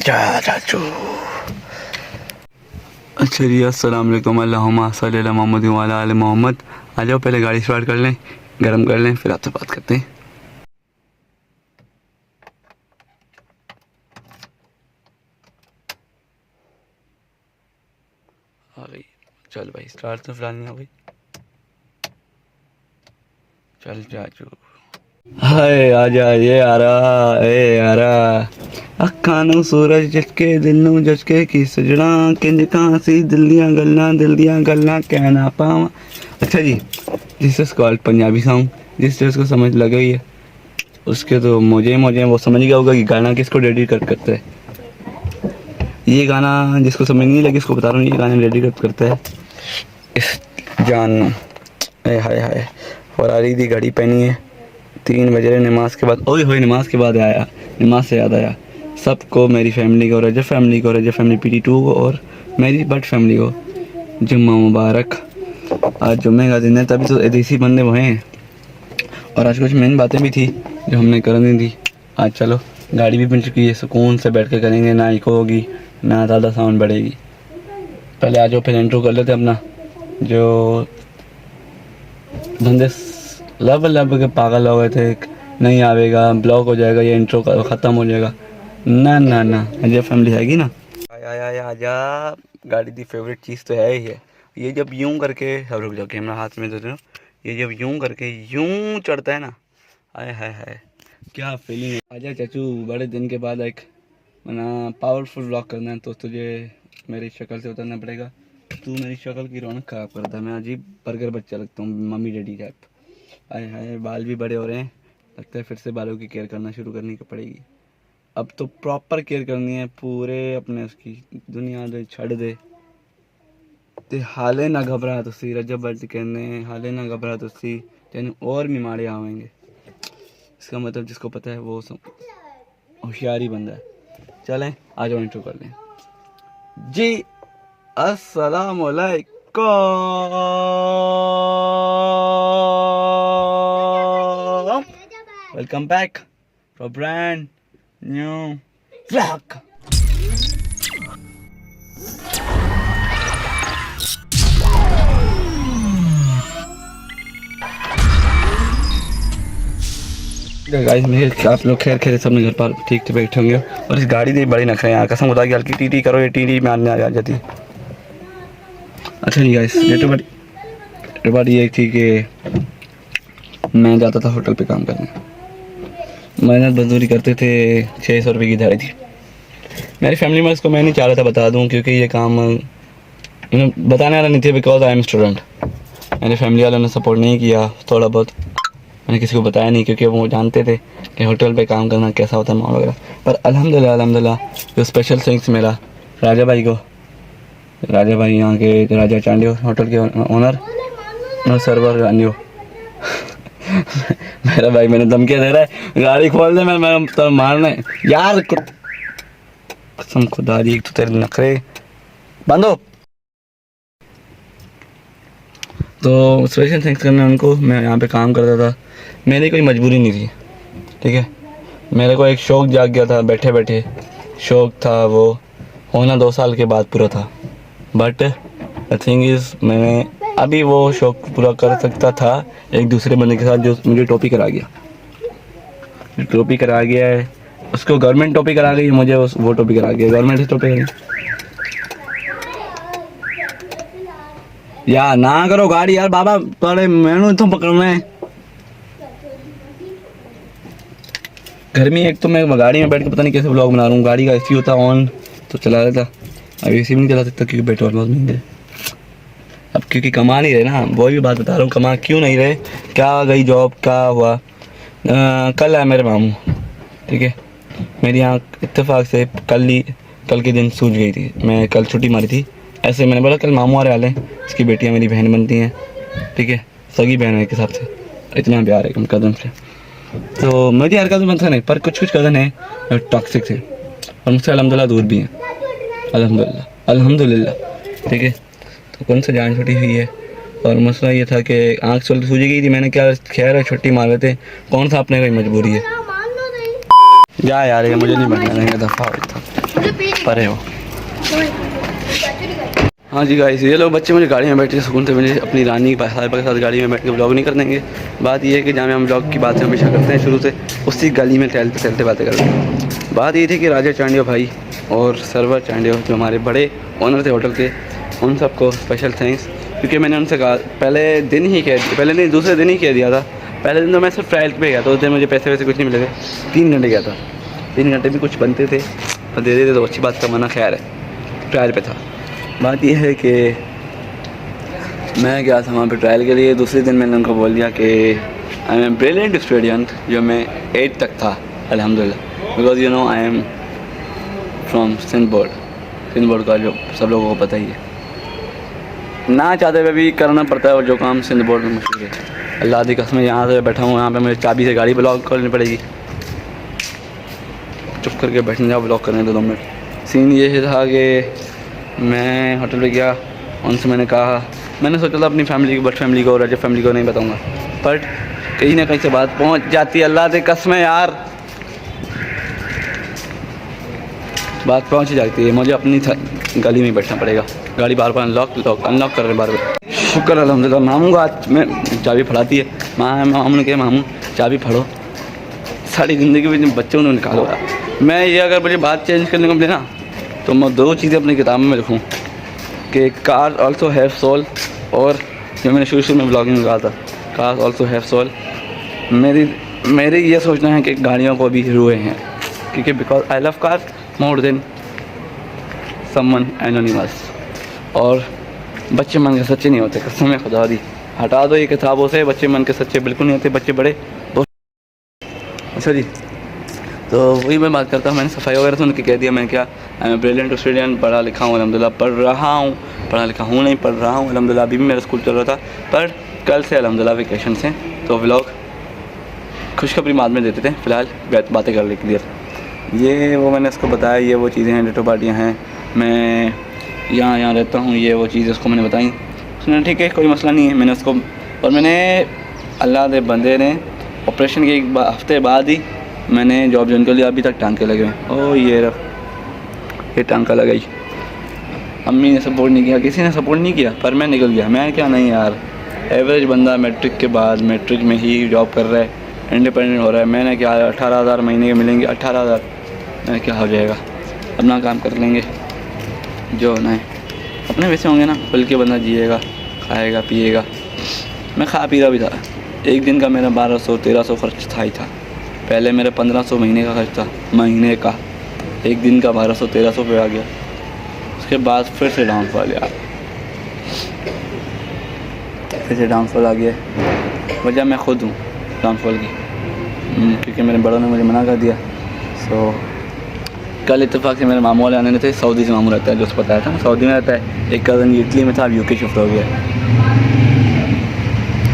आजा चाचू। अच्छा जी, अस्सलाम वालेकुम, अल्लाहुम्मा सल्ली अला मोहम्मद व अला आले मोहम्मद। आ जाओ, पहले गाड़ी स्टार्ट कर लें, गर्म कर लें, फिर आपसे बात करते हैं। आ गई। चल भाई, स्टार्ट तो फिलहाल नहीं हो गई। चल चाचू। हाय आजा, ये आ रहा, ए आ रहा। ਅੱਖਾਂ ਨੂੰ ਸੂਰਜ ਝਟਕੇ, ਦਿਲ ਨੂੰ ਝਟਕੇ ਕੀ ਸਜਣਾ, ਕਿੰਜ ਕਾਂਸੀ ਦਿਲ ਦੀਆਂ ਗੱਲਾਂ ਕਹਿਣਾ ਪਾਵਾਂ। अच्छा जी, this is called Punjabi song. जिस को समझ लग गई है उसके तो मुझे वो समझ गया होगा कि गाना किसको डेडिकेट करते हैं। ये गाना जिसको समझ नहीं लगी उसको बता रहा हूँ, ये गाना डेडिकेट करता है इस जान। हाय हाय, फरारी दी घड़ी पहनी है, 3 बजे नमाज के बाद। ओए होए, नमाज के बाद आया, नमाज से याद आया सबको, मेरी फैमिली को, रजब फैमिली को, रजब फैमिली PT2 को और मेरी बट फैमिली को जुम्मा मुबारक। आज जुम्मे का दिन है, तभी तो देसी बंदे वो हैं। और आज कुछ मेन बातें भी थी जो हमने करनी थी। आज चलो, गाड़ी भी बन चुकी है, सुकून से बैठ के करेंगे, ना इको होगी ना ज़्यादा साउंड बढ़ेगी। पहले आ जाओ, फिर इंट्रो कर लेते अपना। जो बंदे लब के पागल हो गए थे, नहीं आवेगा, ब्लॉक हो जाएगा, ये इंट्रो ख़त्म हो जाएगा। ना ना ना, ये फैमिली हैगी ना। आया आजा, गाड़ी दी फेवरेट चीज़ तो है ही है। ये जब यूं करके, सब रुक जाओ, कैमरा हाथ में दे दो। ये जब यूं करके यूं चढ़ता है ना, आए हाय हाय, क्या फीलिंग है। आजा चाचू, बड़े दिन के बाद एक मना पावरफुल व्लॉग करना है तो तुझे मेरी शक्ल से उतरना पड़ेगा। तू मेरी शक्ल की रौनक ख़राब करता है, मैं अजीब बर्गर बच्चा लगता हूँ, मम्मी डैडी टाइप। आए हाय, बाल भी बड़े हो रहे हैं, लगता है फिर से बालों की केयर करना शुरू करनी पड़ेगी। अब तो प्रॉपर केयर करनी है पूरे अपने, उसकी दुनिया दे छड़ दे ते हाले ना घबरा तुसी, रजब बट कहने हाले ना घबरा तुसी, तेन और बीमारी आवेंगे। इसका मतलब जिसको पता है वो सब होशियारी बंदा है। चलें, आ जाओ, इंट्रो कर लें जी। अस्सलाम वालेकुम, welcome back for brand new vlog. Guys, मेरे आप लोग खैर सब घर पर ठीक से बैठे होंगे। और इस गाड़ी दे बड़े नखरे हैं, कसम बता के हल्की टीटी करो, ये टीटी में आने आ जाती है। अच्छा जी गाइस, ये बात ये थी कि मैं जाता था होटल पे काम करने, मेहनत मजदूरी करते थे, 600 रुपये की दिहाड़ी थी। मेरी फैमिली में इसको मैं नहीं चाह रहा था बता दूं, क्योंकि ये काम बताने वाला नहीं थे, बिकॉज आई एम स्टूडेंट। मेरे फैमिली वालों ने सपोर्ट नहीं किया, थोड़ा बहुत मैंने किसी को बताया नहीं, क्योंकि वो जानते थे कि होटल पे काम करना कैसा होता है, माहौल वगैरह। पर अल्हम्दुलिल्लाह जो स्पेशल थिंग्स मेरा राजा भाई को, राजा भाई यहाँ के राजा चांडियो होटल के ओनर और सर्वर गानियो मेरा भाई मैंने धमकी दे रहा है, गाड़ी खोल दे, मैं तो मारना है यार, कसम खुदा दी, एक तो तेरे नखरे बंद हो। तो स्पेशल थैंक्स करना उनको। मैं यहाँ पे काम करता था, मेरी कोई मजबूरी नहीं थी, ठीक है। मेरे को एक शौक़ जाग गया था, बैठे बैठे शौक़ था, वो होना 2 साल के बाद पूरा था। बट द थिंग इज़, मैंने अभी वो शौक़ पूरा कर सकता था एक दूसरे बंदे के साथ जो मुझे टोपी करा गया है। उसको गवर्नमेंट टोपी करा गई, मुझे वो टोपी करा गया, गवर्नमेंट से टोपी करी। यार ना करो गाड़ी यार, बाबा पड़े मैनू इतों पकड़ना है। गर्मी एक तो मैं गाड़ी में बैठ के पता नहीं कैसे व्लॉग बना रहा हूँ। गाड़ी का AC होता ऑन तो चला रहा था, अब AC भी नहीं चला सकता क्योंकि पेट्रोल बहुत महंगे है। अब क्योंकि कमा नहीं रहे ना, वही भी बात बता रहा हूँ, कमा क्यों नहीं रहे, क्या गई जॉब, क्या हुआ। कल है मेरे मामू, ठीक है, मेरी आँख इत्तेफाक से कल के दिन सूझ गई थी। मैं कल छुट्टी मारी थी, ऐसे मैंने बोला कल मामू आ रहे हैं, इसकी बेटियाँ मेरी बहन बनती हैं, ठीक है, सगी बहन है एक हिसाब से, इतना प्यार है कदम से। तो मुझे हर कदम बनता नहीं, पर कुछ कदम है जो टॉक्सिक थे और मुझसे अल्हम्दुलिल्लाह दूर भी हैं, अल्हम्दुलिल्लाह, ठीक है। तो कौन सा जान छुट्टी हुई है, और मसला ये था कि आँख सूझ गई थी, मैंने क्या खैर है छुट्टी मार रहे थे, कौन सा अपने कोई मजबूरी है। जा यार, ये मुझे नहीं बनना है, दफ़ा परे हो। हाँ जी गाइस, ये लोग बच्चे मुझे गाड़ी में बैठ के सुकून से मुझे अपनी रानी साहिबा के साथ गाड़ी में बैठ के व्लॉग नहीं कर देंगे। बात ये है कि जहाँ हम व्लॉग की बातें हमेशा करते हैं शुरू से, उसी गली में टहलते टहलते बातें करते हैं। बात ये थी कि राजा चांडियो भाई और सरवर चांडियो जो हमारे बड़े ओनर थे होटल के, उन सबको स्पेशल थैंक्स, क्योंकि मैंने उनसे कहा पहले दिन ही कह दिया, पहले नहीं दूसरे दिन ही कह दिया था। पहले दिन तो मैं सिर्फ ट्रायल पे गया था, उस दिन मुझे पैसे वैसे कुछ नहीं मिले थे। 3 घंटे गया था, 3 घंटे भी कुछ बनते थे और दे देते तो अच्छी बात का मना, खैर है ट्रायल पे था। बात यह है कि मैं गया था वहाँ पे ट्रायल के लिए। दूसरे दिन मैंने उनको बोल दिया कि आई एम ब्रिलियंट स्टूडेंट, जो मैं 8 तक था अल्हम्दुलिल्लाह, because you know I am from Sindh board का जो सब लोगों को पता ही है। ना चाहते हुए भी करना पड़ता है और जो काम सिंध बोर्ड में मशहूर है। अल्लाह की कसम यहाँ से बैठा हूँ, यहाँ पे मुझे चाबी से गाड़ी ब्लॉक करनी पड़ेगी। चुप करके बैठने जाओ, ब्लॉक करने दो 2 मिनट। सीन ये था कि मैं होटल पे गया, उनसे मैंने कहा, मैंने सोचा था अपनी फैमिली को, बट फैमिली को, रजब फैमिली को नहीं बताऊँगा, बट कहीं ना कहीं से बात पहुँच जाती है। अल्लाह की कसम यार, बात पहुँच ही जाती है। मुझे अपनी गली में बैठना पड़ेगा, गाड़ी बार बार अनलॉक कर रहे बार बार। शुक्र अल्हम्दुलिल्लाह, मामू का आज में चाबी फड़ाती है। मामू ने कहा मामू चाबी फड़ो, सारी ज़िंदगी में बच्चों ने निकालो। मैं ये अगर मुझे बात चेंज करने को मिले ना, तो मैं 2 चीज़ें अपनी किताब में लिखूँ कि कार्स ऑल्सो हैव सोल, और जो मैंने शुरू में ब्लॉगिंग में कहा था, कार्स ऑल्सो हैव सोल। मेरी ये सोचना है कि गाड़ियों को भी रूहें हैं, क्योंकि because I love cars more than someone anonymous. और बच्चे मन के सच्चे नहीं होते, कसम खुदा दी, हटा दो ये किताबों से, बच्चे मन के सच्चे बिल्कुल नहीं होते, बच्चे बड़े बहुत। अच्छा जी, तो वही मैं बात करता हूँ। मैंने सफाई वगैरह से उनके कह दिया, मैं क्या आई एम ब्रिलियंट स्टूडेंट, पढ़ा लिखा हूँ अल्हम्दुलिल्लाह, पढ़ रहा हूँ, पढ़ा लिखा हूँ नहीं, पढ़ रहा हूँ अल्हम्दुलिल्लाह। अभी भी मेरा स्कूल चल रहा था, पर कल से अल्हम्दुलिल्लाह वेकेशन से, तो व्लॉग खुशखबरी बाद में देते थे, फ़िलहाल बातें कर लेते देर। ये वो मैंने उसको बताया, ये वो चीज़ें हैं, डेटो पार्टियाँ हैं, मैं यहाँ रहता हूँ, ये वो चीज़ें उसको मैंने बताई। उसने ठीक है कोई मसला नहीं है। मैंने उसको, और मैंने अल्लाह के बंदे ने ऑपरेशन के 1 हफ़्ते बाद ही मैंने जॉब ज्वाइन कर लिया। अभी तक टांके लगे हुए। ओ ये टांका लगाई, अम्मी ने सपोर्ट नहीं किया, किसी ने सपोर्ट नहीं किया, पर मैं निकल गया। मैं क्या नहीं यार, एवरेज बंदा मैट्रिक के बाद मैट्रिक में ही जॉब कर रहा है, इंडिपेंडेंट हो रहा है। मैंने क्या 18,000 महीने के मिलेंगे, 18,000 मैं क्या हो जाएगा, अपना काम कर लेंगे जो होना है। अपने पैसे होंगे ना, खुल के बंदा जिएगा, खाएगा पिएगा। मैं खा पी रहा भी था। एक दिन का मेरा 1200-1300 खर्च था ही था। पहले मेरा 1500 महीने का खर्च था, महीने का। एक दिन का 1200-1300 पे आ गया। उसके बाद फिर से डाउनफॉल यार, फिर से डाउनफॉल आ गया। वजह मैं खुद हूँ डाउनफॉल की, क्योंकि मेरे बड़ों ने मुझे मना कर दिया। सो कल इत्तेफाक से मेरे मामू वाले आने थे, सऊदी से मामू रहता है, जो उसको बताया था ना, सऊदी में रहता है। एक कज़न इटली में था, अब यूके शिफ्ट हो गया,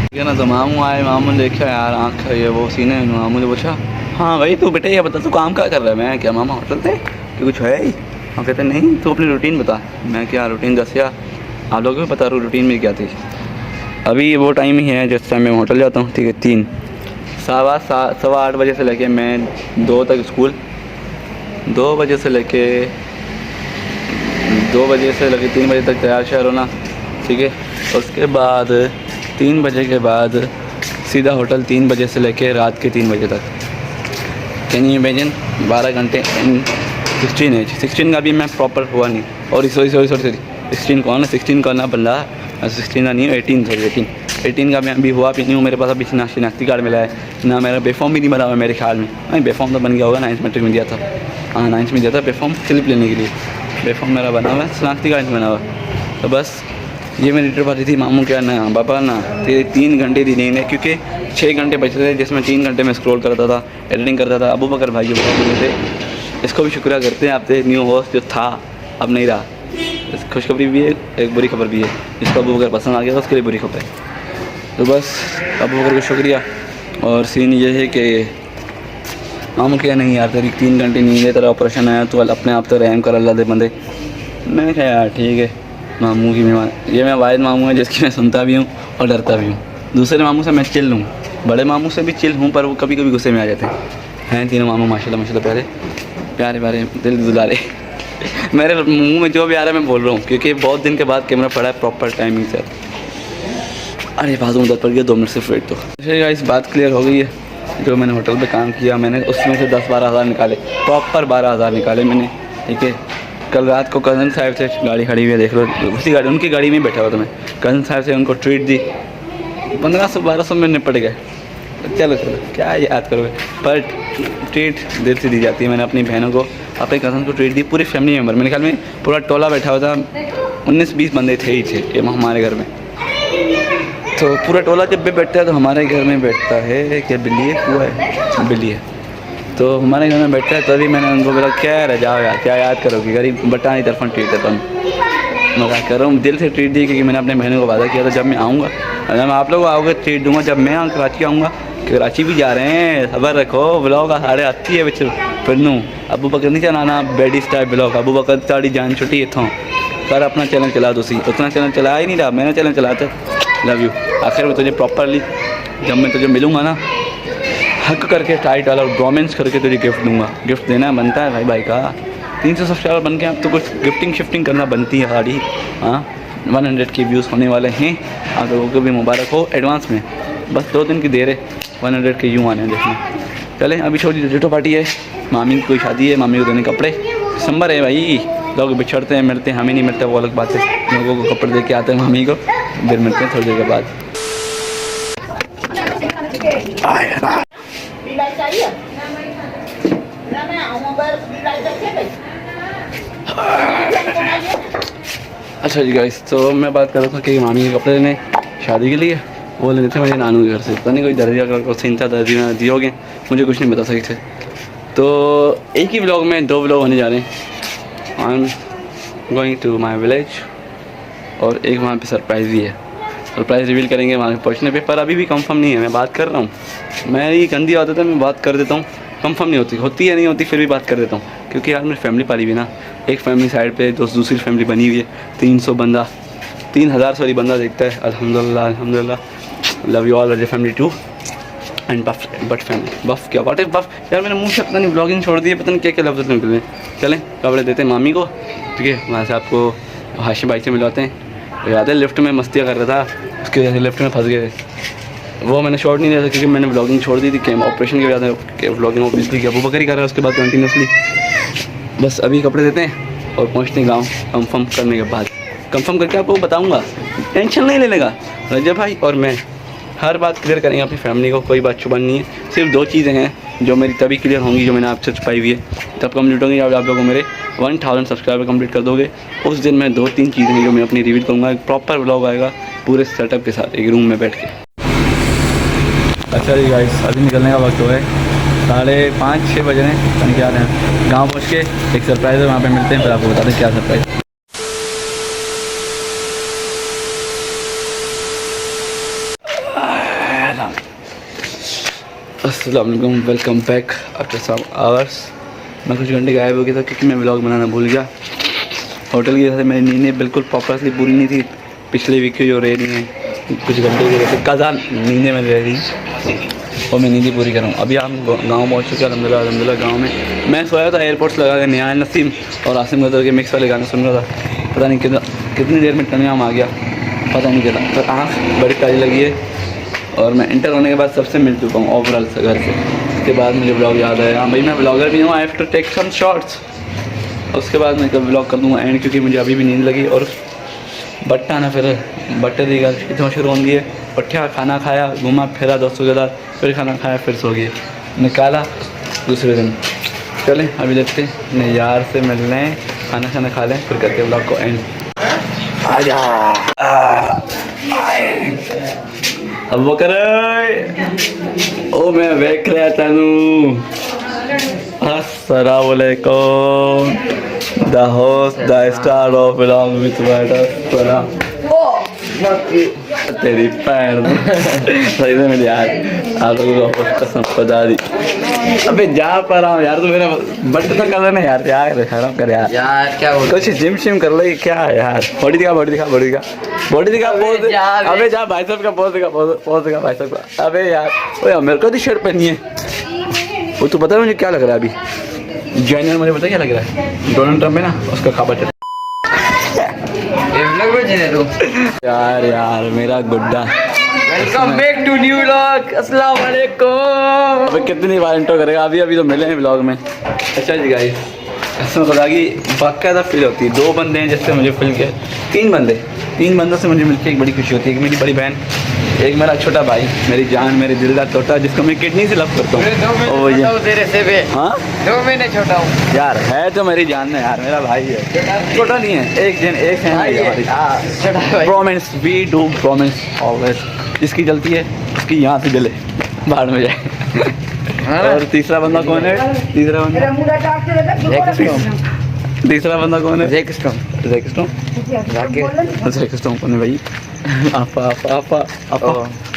ठीक है ना। तो मामू आए, मामू ने देखा यार आँख ये वो सीने, मामू ने पूछा हाँ भाई तू बेटे ये बता तू काम क्या कर रहा है। मैं क्या मामा होटल थे कि कुछ है ही। हम कहते नहीं तू अपनी रूटीन बता। मैं क्या रूटीन दस, या आप लोगों को पता रूटीन में क्या थी। अभी वो टाइम ही है जिस टाइम मैं होटल जाता हूँ, ठीक है। 7:15 बजे से लेके मैं 2 तक स्कूल, 2 बजे से लेके 3 बजे तक तैयार शहर होना, ठीक है। उसके बाद 3 बजे के बाद सीधा होटल, 3 बजे से लेके रात के 3 बजे तक। कैन यू इमेजिन 12 घंटे इन 16 एज। 16 का भी मैं प्रॉपर हुआ नहीं। और सॉरी 16 कौन है, 16 का ना बंदा, 16 का नहीं, 18 का मैं अभी हुआ भी नहीं हूँ। मेरे पास अभी शिनाख्ती कार्ड मिला है ना, मेरा बेफॉर्म भी नहीं बना हुआ मेरे ख्याल में। नहीं बेफॉर्म तो बन गया होगा, 9th मैट्रिक में दिया था। हाँ 9th में दिया था बेफॉर्म, स्लिप लेने के लिए। बेफॉर्म मेरा बना हुआ है, शिनाख्ती कार्ड नहीं बना हुआ। तो बस ये मेरी ट्रिप आती थी। मामू क्या ना पापा ना तेरे 3 घंटे की नींद है, क्योंकि 6 घंटे बचते थे, जिसमें 3 घंटे में स्क्रॉल करता था, एडिटिंग करता था। अबू बकर भाई बहुत बने थे, इसको भी शुक्रिया करते हैं। आपसे न्यू होस्ट जो था अब नहीं रहा। खुशखबरी भी है, एक बुरी खबर भी है। जिसको अबू बकर पसंद आ गया था उसके लिए बुरी खबर है। तो बस अबू बकर को शुक्रिया। और सीन ये है कि मामू क्या नहीं यार तेरी 3 घंटे नींद है, तेरा ऑपरेशन आया, तो अपने आप तो रहम कर अल्लाह दे बंदे। मैंने कहा यार ठीक है, मामू की मेहमान, ये मैं वाहिद मामू है जिसकी मैं सुनता भी हूँ और डरता भी हूँ। दूसरे मामू से मैं चिल हूँ, बड़े मामू से भी चिल हूँ, पर वो कभी कभी गुस्से में आ जाते हैं। तीनों मामू माशाल्लाह प्यारे प्यारे दिल दुलारे। मेरे मुंह में जो भी आ रहा है मैं बोल रहा हूँ, क्योंकि बहुत दिन के बाद कैमरा पड़ा है प्रॉपर टाइमिंग से। अरे बाजू में दर्द पड़ गया, 2 मिनट से वेट। तो अच्छा इस बात क्लियर हो गई है। जो मैंने होटल पे काम किया मैंने उसमें से 10-12 हज़ार निकाले, प्रॉपर 12 हज़ार निकाले मैंने, ठीक है। कल रात को कज़न साहब से गाड़ी खड़ी हुई है, देख लो, उसी गाड़ी उनकी गाड़ी में बैठा हुआ था मैं। कज़न साहब से उनको ट्रीट दी, 1500-1200 में निपट गए। चलो क्या याद करोगे, पर ट्रीट देर से दी जाती है। मैंने अपनी बहनों को, अपने कज़न को ट्रीट दी, पूरे फैमिली मेम्बर, मेरे ख्याल में पूरा टोला बैठा हुआ था, 19-20 बंदे थे ही थे हमारे घर में। तो पूरा टोला जब भी बैठता है तो हमारे घर में बैठता है, क्या बिल्ली है, हुआ है बिल्ली है, तो हमारे घर में बैठता है। तभी मैंने उनको बोला क्या रह जाओ यार, क्या याद करोगी, गरीब बटा नहीं तरफा ट्रीट है। तो मजाक कर रहा हूँ, दिल से ट्रीट दी, क्योंकि मैंने अपने बहनों को वादा किया था जब मैं आऊँगा, जब आप लोग आओगे ट्रीट दूँगा। जब मैं कराची आऊँगा, कराची भी जा रहे हैं, खबर रखो, ब्लॉग साढ़े आती है बिच फिर नूँ अबू बकर नहीं चलाना, बेडी स्टाइल ब्लॉग, अबू बकर साड़ी जान छुट्टी इतों कर अपना चैनल चला दो सी, उतना चैनल चलाया ही नहीं रहा, मैंने चैनल चलाते। Love you. आखिर में तुझे प्रॉपरली जब मैं तुझे मिलूँगा ना, हक करके टाइट वाला डोमेंस करके तुझे गिफ्ट दूंगा। गिफ्ट देना बनता है भाई का। 300 सब्सक्राइबर बन के आप तो कुछ गिफ्टिंग शिफ्टिंग करना बनती है गाड़ी। हाँ 100 के व्यूज़ होने वाले हैं, आप लोगों को भी मुबारक हो एडवांस में। बस 2 दिन की देर है 100 के यूँ आने देखने। चलें अभी छोटी डिटो पार्टी है, मामी की कोई शादी है, मामी को देने कपड़े। दिसंबर है भाई, लोग बिछड़ते हैं मिलते हैं, हमें नहीं मिलते, वो अलग बात है। लोगों को कपड़े दे के आते हैं मामी को, फिर मिलते हैं थोड़ी देर के बाद। अच्छा जी गाइस, तो मैं बात कर रहा था कि मामी के कपड़े लेने शादी के लिए, वो लेने थे मेरे नानू के घर से। पता नहीं कोई दर्जिया का सीन था, दर्जी में दिए हो गए, मुझे कुछ नहीं पता सही से। तो एक ही व्लॉग में 2 व्लॉग होने जा रहे हैं। I am going to my village, और एक वहाँ पे सरप्राइज़ भी है, सरप्राइज़ रिवील करेंगे वहाँ पहुँचने पे, पर अभी भी कंफर्म नहीं है। मैं बात कर रहा हूँ, मैं ये गंदी आदत है, मैं बात कर देता हूँ, कंफर्म नहीं होती है नहीं होती, फिर भी बात कर देता हूँ, क्योंकि यार मेरी फैमिली पाली हुई ना, एक फैमिली साइड पे दूसरी फैमिली बनी हुई है, 300 बंदा 3000 सॉरी बंदा देखता है। अल्हम्दुलिल्लाह अल्हम्दुलिल्लाह, लव यू ऑल रज family too and but family buff क्या वाट बफ यार, मैंने मुँह से पता नहीं ब्लॉगिंग छोड़ दी है, पता नहीं क्या क्या लफ्ज़ निकले। चलें कपड़े देते हैं मामी को, ठीक है, वहाँ से आपको हाशिम भाई से मिलवाते हैं। याद है लिफ्ट में मस्तियाँ कर रहा था, उसकी वजह से लिफ्ट में फंस गए थे, वो मैंने शॉर्ट नहीं दिया था क्योंकि मैंने ब्लॉगिंग छोड़ दी थी। कैम ऑपरेशन की वजह से ब्लॉगिंग ऑब्वियसली क्या अबू बकर ही कर रहा है, उसके बाद कंटिन्यूसली। बस अभी कपड़े देते हैं और पहुँचते हैं गाँव, कंफर्म करने के बाद, कंफर्म करके आपको बताऊँगा, टेंशन नहीं लेने का। रजब भाई और मैं हर बात क्लियर करेंगे अपनी फैमिली को, कोई बात छुपानी नहीं है। सिर्फ 2 चीज़ें हैं जो मेरी तभी क्लियर होंगी जो मैंने आपसे छुपाई हुई है, तब कंप्लीट होंगी जब आप लोगों को मेरे 1000 सब्सक्राइबर कंप्लीट कर दोगे। उस दिन मैं 2-3 चीज़ें हैं जो मैं अपनी रिवील करूँगा, एक प्रॉपर व्लॉग आएगा पूरे सेटअप के साथ, एक रूम में बैठ के। अच्छा जी गाइस, अभी निकलने का वक्त हो है, 5:30-6 बज रहे हैं, पता नहीं क्या रहे हैं। गाँव पहुँच के एक सरप्राइज़ है, वहाँ पर मिलते हैं, फिर आपको बता दें क्या सरप्राइज़। अस्सलाम वालेकुम, welcome back after some hours. मैं कुछ घंटे गायब हो गया था क्योंकि मैं व्लॉग बनाना भूल गया। होटल की वजह से मेरी नींदें बिल्कुल प्रॉपरली पूरी नहीं थी, पिछले वीक की जो रह रही हैं कुछ घंटे की वजह से कज़ा नींदें में रह रही, और मैं नींदें पूरी करूँ। अभी हम गाँव पहुँच चुके हैं अल्हम्दुलिल्लाह। गाँव में मैं सोया था एयरपोर्ट्स लगा के, निहाल नसीम और आसिम गदर के मिक्स वाले गाने सुन रहा था। पता नहीं कितनी देर में टनियाम आ गया, पता नहीं चला। तो आँख बड़ी ताज़ी लगी है, और मैं इंटर होने के बाद सबसे मिल चुका हूँ ओवरऑल से घर से। उसके बाद मुझे ब्लॉग याद आया, हाँ भाई मैं ब्लॉगर भी हूँ, I have to take some shorts. उसके बाद मैं कभी ब्लॉग कर दूँगा एंड, क्योंकि मुझे अभी भी नींद लगी। और बट्टा ना फिर बट्टे दी गल इतना शुरू होंगी है, पट्ठा खाना खाया, घूमा फिरा दोस्तों के साथ, फिर खाना खाया, फिर सो गए, निकाला दूसरे दिन। चलें अभी देखते हैं अपने यार से मिल लें, खाना खाना खा लें, फिर करते हैं ब्लॉग को एंड। अब वो कर ओ मैं देख रहा तनु। अस्सलाम वालेकुम, the host the star of vlog with white तेरी पैर सही से मिली यार, आप लोगों को कसम खुदा दी। अबे जा पा रहा हूँ यार, तू मेरा बट तो कर लेना यार, यार खराब कर यार। यार क्या बोल, कुछ जिम शिम कर ले क्या है यार। बॉडी दिखा बॉडी दिखा बॉडी दिखा बॉडी दिखा पोज। अबे जा भाई साहब का पोज दिखा, पोज दिखा भाई साहब का। अबे यार ओ यार मेरे को तो शर्ट पहनी है, वो तू पता है मुझे क्या लग रहा है अभी, जेन्युइन मुझे पता क्या लग रहा है, डोनाल्ड ट्रम्प है ना, उसका खबर चल यार मेरा गुड्डा। Welcome back to new vlog. अस्सलाम वालेकुम। अबे कितनी बार इंट्रो करेगा, अभी तो मिले हैं व्लॉग में। अच्छा जी गाइस, इसमें पता कि बाकायदा फील होती है। 2 बंदे हैं जिससे मुझे फील के, 3 बंदों से मुझे मिलकर एक बड़ी खुशी होती है। एक मेरी बड़ी बहन, एक मेरा छोटा भाई, मेरी जान, मेरी दिलदार तोता, जिसको मैं किडनी से लव करता हूँ। ओ ये तेरे से भी हाँ 2 महीने छोटा हूँ यार, है तो मेरी जान में यार, मेरा भाई है, छोटा नहीं है। एक है हमारी। छोटा भाई। Promise, we do promise always. जिसकी जलती है उसकी यहाँ से जले, बाहर में जाए। और तीसरा बंदा कौन है? तीसरा बंदा कौन है? Jack strong. जैक कौन है भाई?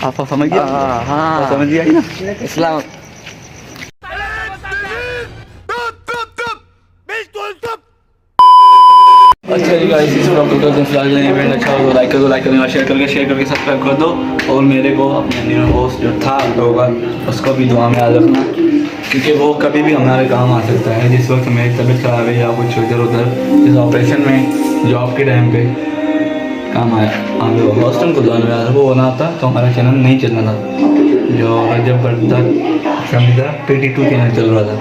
आपा समझ गया? हाँ समझ गया ना? इस्लाम। अच्छा जी गाइस, इस ब्लॉग को करते हैं फिलहाल नहीं फ्रेंड। अच्छा हो तो लाइक करो, शेयर करके सब्सक्राइब कर दो। और मेरे को अपने न्यू होस्ट जो था होगा, उसको भी दुआ में याद रखना, क्योंकि वो कभी भी हमारे काम आ सकता है। जिस वक्त मेरी तबीयत खराब है या कुछ इधर उधर इस ऑपरेशन में, जॉब के टाइम पे काम आया। आप हॉस्टल को दुआ में याद, वो होना था तो हमारा चैनल नहीं चलना था। जो जब समझा PT2 चैनल चल रहा था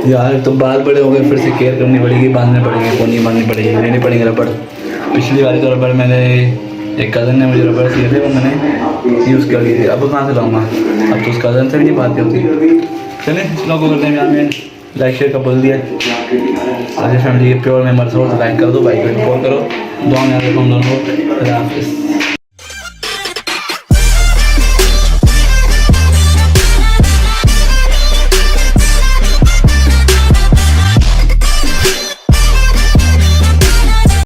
यार। तो बाल बड़े हो गए, फिर से केयर करनी पड़ेगी, बांधने पड़ेंगे, पोनी बांधनी पड़ेगी, लेने पड़ेंगे रबड़। पिछली बार तो रबड़ मैंने, एक कज़न ने मुझे रबड़ दिए थे, वो मैंने यूज़ कर ली थी। अब कहाँ से लाऊंगा, अब तो उस कज़न से भी नहीं बात होती। चलें इस लोगों को करते हैं यार। मैं लाइक शेयर का बोल दिया। आज फैमिली के प्योर मेम्बर्स हो तो लाइक कर दो, भाई को फॉलो करो, दुआ में याद रखो हम दोनों को।